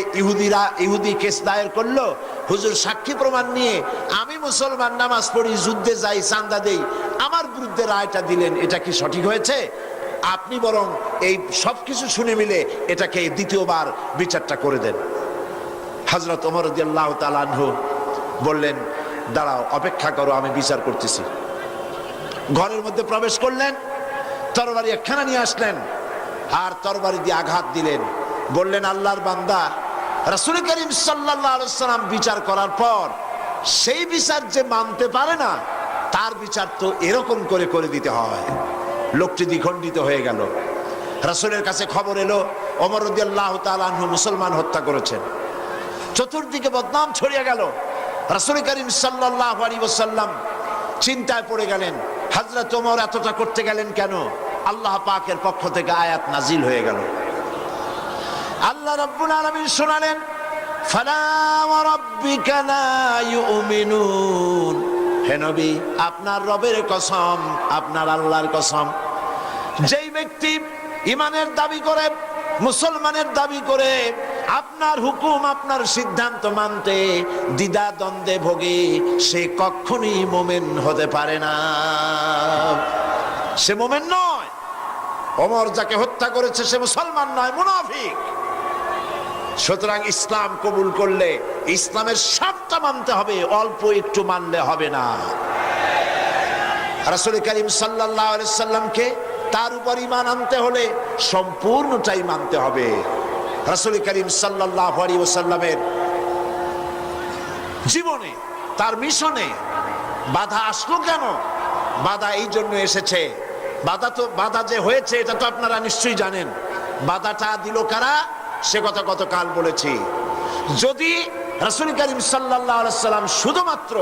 ইহুদি কেস দায়ের করলো, হুজুর সাক্ষী প্রমাণ নিয়ে আমি মুসলমান, নামাজ পড়ি, যুদ্ধে যাই, চাঁদা দেই, আমার বিরুদ্ধে রায়টা দিলেন, এটা কি সঠিক হয়েছে? আপনি বরং এই সবকিছু শুনে মিলে এটাকে দ্বিতীয়বার বিচারটা করে দেন। হযরত ওমর রাদিয়াল্লাহু তাআলা আনহু বললেন দাঁড়াও, অপেক্ষা করো, আমি বিচার করতেছি। ঘরের মধ্যে প্রবেশ করলেন, তরবারি একখানা নিয়ে আসলেন, আর তরবারি দিয়ে আঘাত দিলেন। বললেন আল্লাহর বান্দা, রাসূল করিম সাল্লাল্লাহু আলাইহি ওয়াসাল্লাম বিচার করার পর সেই বিচার যে মানতে পারে না, তার বিচার তো এরকম করে করে দিতে হয়। লোকটি দ্বিখণ্ডিত হয়ে গেল। রাসূলের কাছে খবর এলো ওমর রাদিয়াল্লাহু তাআলা আনহু মুসলমান হত্যা করেছেন। চতুর্দিকে বদনাম ছড়িয়ে গেল। রাসূল করিম সাল্লাল্লাহু আলাইহি ওয়াসাল্লাম চিন্তায় পড়ে গেলেন, হযরত ওমর এতটা করতে গেলেন কেন? আল্লাহ পাকের পক্ষ থেকে আয়াত নাজিল হয়ে গেল। আল্লাহ রাব্বুল আলামিন শোনালেন, ফালা ওয়া রাব্বিকা লা ইউমিনুন, হে নবী আপনার রবের কসম, আপনার আল্লাহর কসম, যেই ব্যক্তি ঈমানের দাবি করে, মুসলমানের দাবি করে, আপনার হুকুম, আপনার সিদ্ধান্ত মানতে দ্বিধা দ্বন্দ্বে ভোগে, সে কখনোই মুমিন হতে পারে না, সে মুমিন নয়। ওমর যাকে হত্যা করেছে সে মুসলমান নয়, মুনাফিক। সুতরাং ইসলাম কবুল করলে ইসলামের সবটা মানতে হবে, অল্প একটু মানলে হবে না। রাসূল করিম সাল্লাল্লাহু আলাইহি সাল্লামকে, তার উপর ঈমান আনতে হলে সম্পূর্ণটাই মানতে হবে। রাসূল করিম সাল্লাল্লাহু আলাইহি ওয়াসাল্লামের জীবনে, তার মিশনে বাধা আসলো কেন? বাধা এই জন্য এসেছে, বাধা যে হয়েছে এটা তো আপনারা নিশ্চয়ই জানেন। বাধাটা দিল কারা? সে কথা গতকাল বলেছি। যদি রাসূল করিম সাল্লাল্লাহু আলাইহি সাল্লাম শুধুমাত্র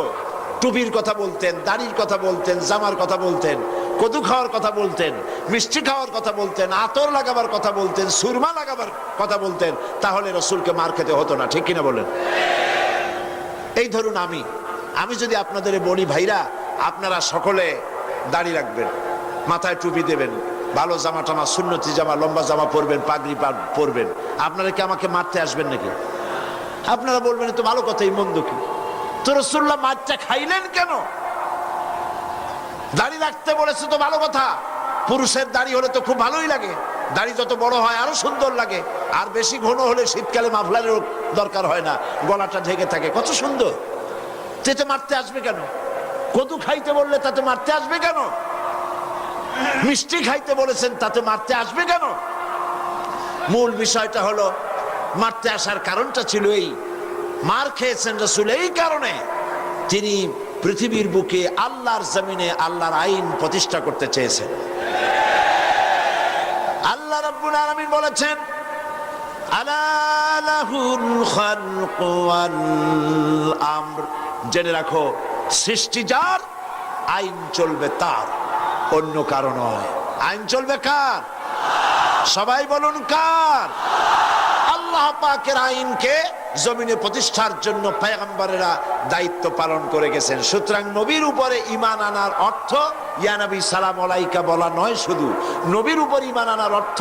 টুপির কথা বলতেন, দাড়ির কথা বলতেন, জামার কথা বলতেন, কদু খাওয়ার কথা বলতেন, মিষ্টি খাওয়ার কথা বলতেন, আতর লাগাবার কথা বলতেন, সুরমা লাগাবার কথা বলতেন, তাহলে রাসূলকে মার খেতে হতো না, ঠিক কিনা বলেন? এই ধরুন আমি যদি আপনাদের বলি, ভাইরা আপনারা সকলে দাড়ি রাখবেন, মাথায় টুপি দেবেন, ভালো জামা টামা, সুন্নতি জামা, লম্বা জামা পরবেন, পাগড়ি পরবেন, আপনারা কি আমাকে মারতে আসবেন নাকি? আপনারা বলবেন তো ভালো কথাই, মন্দ কি? তো রাসূলুল্লাহ মারটা খাইলেন কেন? দাড়ি রাখতে বলেছে তো ভালো কথা, পুরুষের দাড়ি হলে তো খুব ভালোই লাগে, দাড়ি যত বড় হয় আরো সুন্দর লাগে, আর বেশি ঘন হলে শীতকালে মাফলারের দরকার হয় না, গলাটা ঢেকে থাকে, কত সুন্দর। তেতে মারতে আসবে কেন? কদু খাইতে বললে তাতে মারতে আসবে কেন? মিষ্টি খাইতে বলেছেন তাতে মারতে আসবে কেন? মূল বিষয়টা হলো, মারতে আসার কারণটা ছিল এই, মার খেয়েছেন রাসূল এই কারণে, তিনি পৃথিবীর বুকে আল্লাহর জমিনে আল্লাহর আইন প্রতিষ্ঠা করতে চেয়েছেন। আল্লাহ রাব্বুল আলামিন বলেছেন আলা লাহুল খালকু ওয়াল আমর, জেনে রাখো সৃষ্টি যার, আইন চলবে তার, অন্য কারো নয়। আইন চলবে কার? সবাই বলুন কার? আল্লাহ পাকের আইনকে জমিনে প্রতিষ্ঠার জন্য পয়গম্বরেরা দায়িত্ব পালন করে গেছেন। সুতরাং নবীর উপরে ঈমান আনার অর্থ ইয়া নবী সালাম আলাইকা বলা নয় শুধু, নবীর উপর ঈমান আনার অর্থ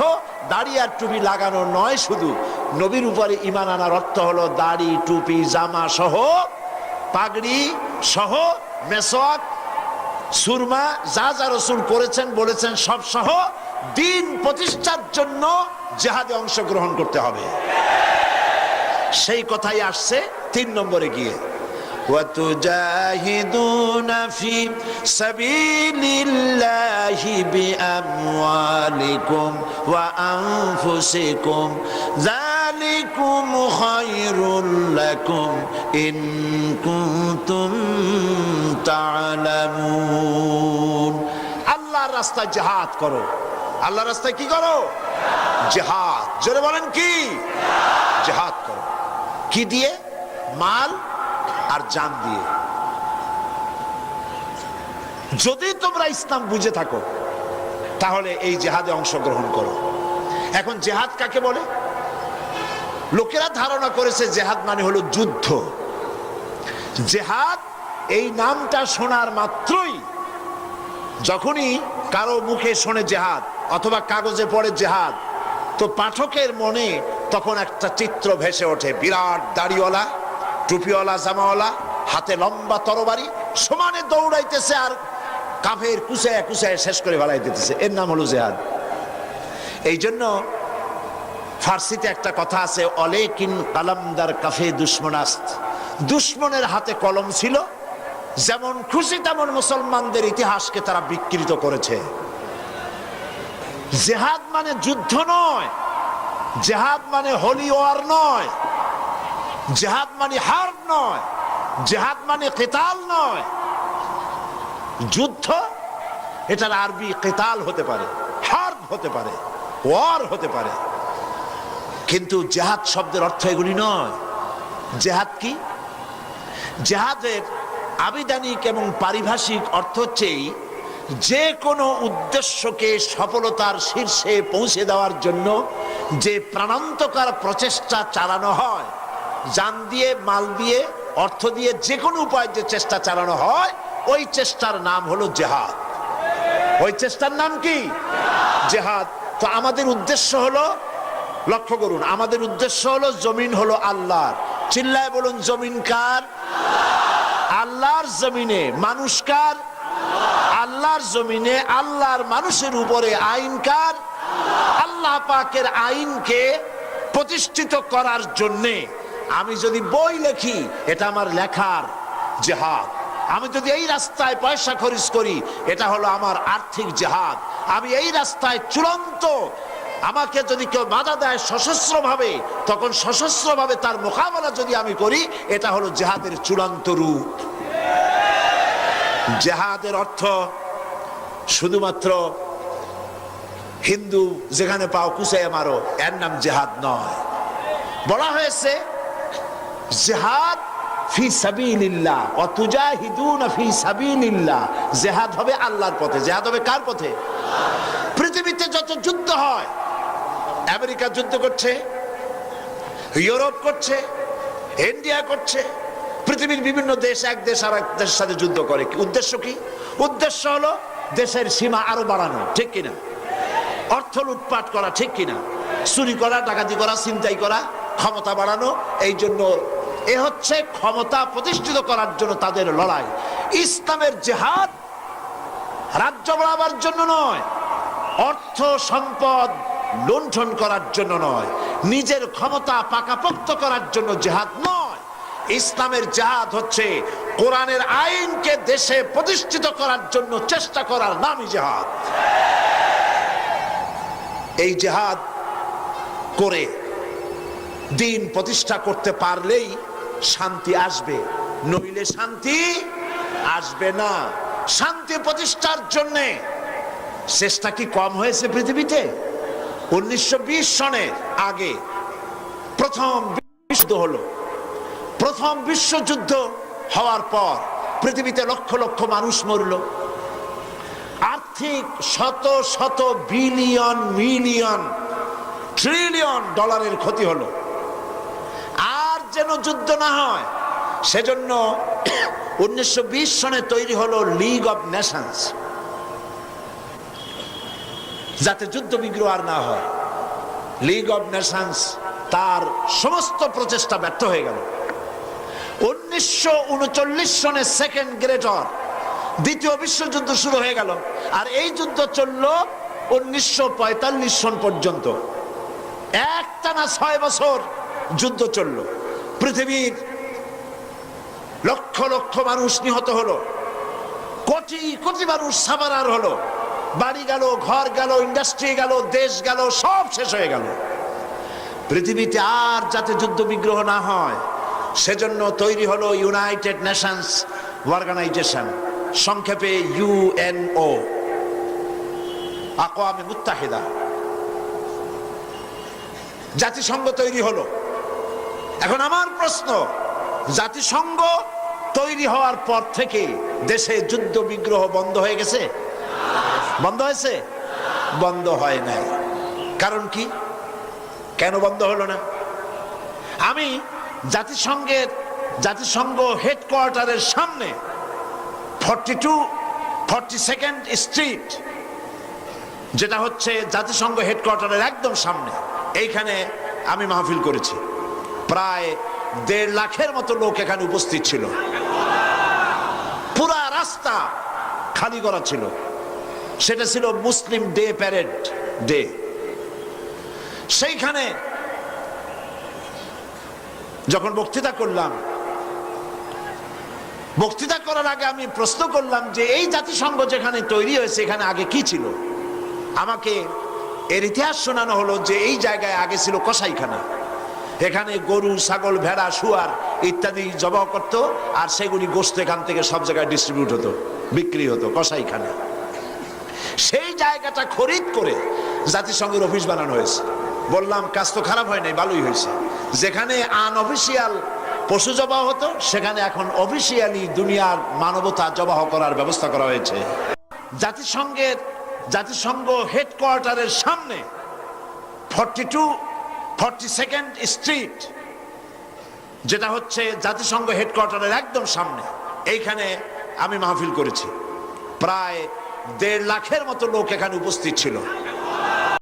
দাড়ি আর টুপি লাগানো নয় শুধু, নবীর উপরে ঈমান আনার অর্থ হলো দাড়ি টুপি জামা সহ, পাগড়ি সহ, মেসওয়াক সুরমা যা যা রাসূল করেছেন বলেছেন সব সহ দিন প্রতিষ্ঠার জন্য জিহাদে অংশগ্রহণ করতে হবে। সেই কথাই আসছে 3 নম্বরে গিয়ে ওয়াতুজাহিদুনা ফি সাবিলিল্লাহি বিআমওয়ালিকুম ওয়া আনফুসিকুম যালিকুম খায়রুল লাকুম ইন কুনতুম তা'লামুন। আল্লাহর রাস্তায় জিহাদ করো। আল্লাহর রাস্তায় কি করো? জিহাদ। জোরে বলেন কি? জিহাদ করো। কি দিয়ে? মাল আর জান দিয়ে। যদি তোমরা ইসলাম বুঝে থাকো তাহলে এই জিহাদে অংশগ্রহণ করো। এখন জিহাদ কাকে বলে? লোকেরা ধারণা করেছে জিহাদ মানে হলো যুদ্ধ। জিহাদ এই নামটা শোনার মাত্রই, যখনই কারো মুখে শোনে জিহাদ অথবা কাগজে পড়ে জিহাদ, তো পাঠকের মনে তখন একটা চিত্র ভেসে ওঠে। বিরাট দাড়িওয়ালা, টুপিওয়ালা, জামাওয়ালা, হাতে লম্বা তরবারি, সমানে দৌড়াইতেছে আর কাফের কুচায় কুচায় শেষ করে ফেলাই দিতেছে। এর নাম হলো জিহাদ। এই জন্য ফার্সিতে একটা কথা আছে, অলেকিন কালামদার কাফে দুশ্মনাস্ত। দুশ্মনের হাতে কলম ছিল, যেমন খুশি তেমন মুসলমানদের ইতিহাসকে তারা বিকৃত করেছে। জিহাদ মানে যুদ্ধ নয়, জিহাদ মানে হোলি ওয়ার নয়, জিহাদ মানে হার্ব নয়, জিহাদ মানে কিতাল নয়। যুদ্ধ এটার আরবি কিতাল হতে পারে, হার্ব হতে পারে, ওয়ার হতে পারে, কিন্তু জিহাদ শব্দের অর্থ এগুলি নয়। জিহাদ কি? জিহাদের আবিধানিক এবং পারিভাষিক অর্থ হচ্ছে যে কোনো উদ্দেশ্যকে সফলতার শীর্ষে পৌঁছে দেওয়ার জন্য যে প্রাণান্তকার প্রচেষ্টা চালানো হয়, জান দিয়ে, মাল দিয়ে, অর্থ দিয়ে, যে কোনো উপায়ে যে চেষ্টা চালানো হয়, ওই চেষ্টার নাম হলো জিহাদ। ওই চেষ্টার নাম কি? জিহাদ। তো আমাদের উদ্দেশ্য হলো, লক্ষ্য করুন, আমাদের উদ্দেশ্য হলো জমিন হলো আল্লাহর। চিল্লায় বলুন জমিন কার? আল্লাহর জমিনে। মানুষ কার? আল্লাহর জমিনে আল্লাহর মানুষের উপরে আইন কার? আল্লাহ পাকের আইনকে প্রতিষ্ঠিত করার জন্যে আমি যদি বই লেখি, এটা আমার লেখার জিহাদ। আমি যদি এই রাস্তায় পয়সা খরচ করি, এটা হলো আমার আর্থিক জিহাদ। আমি এই রাস্তায় চূড়ান্ত, আমাকে যদি কেউ বাধা দেয় সশস্ত্রভাবে, তখন সশস্ত্রভাবে তার মোকাবেলা যদি আমি করি, এটা হলো জিহাদের চূড়ান্ত রূপ। জিহাদের অর্থ শুধুমাত্র হিন্দু যেখানে পাও কুচাইয়া মারো, এর নাম জিহাদ নয়। বলা হয়েছে জিহাদ ফি সাবিলিল্লাহ ওয়া তুজাহিদুনা ফি সাবিলিল্লাহ। জিহাদ হবে আল্লাহর পথে। জিহাদ হবে কার পথে? পৃথিবীতে যত যুদ্ধ হয়, আমেরিকা যুদ্ধ করছে, ইউরোপ করছে, ইন্ডিয়া করছে, পৃথিবীর বিভিন্ন দেশ এক দেশ আর এক দেশের সাথে যুদ্ধ করে। উদ্দেশ্য কি? উদ্দেশ্য হলো দেশের সীমা আরো বাড়ানো, ঠিক কিনা? অর্থ লুটপাট করা, ঠিক কিনা? চুরি করা, ডাকাতি করা, ছিনতাই করা, ক্ষমতা বাড়ানো। এই জন্য এ হচ্ছে ক্ষমতা প্রতিষ্ঠিত করার জন্য তাদের লড়াই। ইসলামের জিহাদ রাজ্য বাড়াবার জন্য নয়, অর্থ সম্পদ লুণ্ঠন করার জন্য নয়, নিজের ক্ষমতা পাকাপোক্ত করার জন্য জিহাদ নয়। ইসলামের জিহাদ হচ্ছে কোরআনের আইনকে দেশে প্রতিষ্ঠিত করার জন্য চেষ্টা করার নামই জিহাদ। এই জিহাদ করে দিন প্রতিষ্ঠা করতে পারলেই শান্তি আসবে, নইলে শান্তি আসবে না। শান্তি প্রতিষ্ঠার জন্য চেষ্টা কি কম হয়েছে পৃথিবীতে? 1920 সনের আগে প্রথম বিশ্বযুদ্ধ হলো। প্রথম বিশ্বযুদ্ধ হওয়ার পর পৃথিবীতে লক্ষ লক্ষ মানুষ মরল, আর্থিক শত শত বিলিয়ন মিলিয়ন ট্রিলিয়ন ডলারের ক্ষতি হলো। আর যেন যুদ্ধ না হয় সেজন্য 1920 সনে তৈরি হলো লিগ অব নেশনস, যাতে যুদ্ধ বিগ্রহ আর না হয়। লিগ অব নেশনস তার সমস্ত প্রচেষ্টা ব্যর্থ হয়ে গেল। 1939 সনে সেকেন্ড গ্রেট ওয়ার, দ্বিতীয় বিশ্বযুদ্ধ শুরু হয়ে গেল। আর এই যুদ্ধ চলল 1945 সন পর্যন্ত। একটানা 6 বছর যুদ্ধ চলল। পৃথিবীর লক্ষ লক্ষ মানুষ নিহত হলো, কোটি কোটি মানুষ সাবারার হলো, বাড়ি গেল, ঘর গেল, ইন্ডাস্ট্রি গেল, দেশ গেল, সব শেষ হয়ে গেল। পৃথিবীতে আর যাতে যুদ্ধ বিগ্রহ না হয় সেজন্য তৈরি হলো ইউনাইটেড নেশনস অর্গানাইজেশন, সংক্ষেপে ইউএনও, আকওয়ামে মুত্তাহিদা। জাতিসংঘ তৈরি হলো। এখন আমার প্রশ্ন, জাতিসংঘ তৈরি হওয়ার পর থেকে দেশে যুদ্ধ বিগ্রহ বন্ধ হয়ে গেছে? বন্ধ হয়েছে? বন্ধ হয় নাই। কারণ কি? কেন বন্ধ হলো না? আমি জাতিসংঘ হেডকোয়ার্টারের সামনে 42 স্ট্রিট, যেটা হচ্ছে জাতিসংঘ হেডকোয়ার্টারের একদম সামনে, এইখানে আমি মাহফিল করেছি। প্রায় 1.5 লাখের মতো লোক এখানে উপস্থিত ছিল। পুরা রাস্তা খালি করা ছিল। সেটা ছিল মুসলিম ডে, প্যারেড ডে। সেইখানে যখন বক্তৃতা করলাম, বক্তৃতা করার আগে আমি প্রশ্ন করলাম যে এই জাতিসংঘ যেখানে তৈরি হয়েছে এখানে আগে কি ছিল? আমাকে এর ইতিহাস শোনানো হলো যে এই জায়গায় আগে ছিল কসাইখানা। এখানে গরু, ছাগল, ভেড়া, শুয়ার ইত্যাদি জবাহ করত, আর সেগুলি গোশত এখান থেকে সব জায়গায় ডিস্ট্রিবিউট হতো, বিক্রি হতো কসাইখানা। সেই জায়গাটা খরিদ করে জাতিসংঘের অফিস বানানো হয়েছে। বললাম কাজ তো খারাপ হয় নাই, ভালোই হয়েছে। যেখানে আনঅফিসিয়াল পশু জবাহ হতো সেখানে এখন অফিসিয়ালি দুনিয়ার মানবতা জবাহ করার ব্যবস্থা করা হয়েছে। জাতিসংঘ হেডকোয়ার্টারের সামনে 42 স্ট্রিট, যেটা হচ্ছে জাতিসংঘ হেডকোয়ার্টারের একদম সামনে, এইখানে আমি মাহফিল করেছি। প্রায় 1.5 লাখের মতো লোক এখানে উপস্থিত ছিল।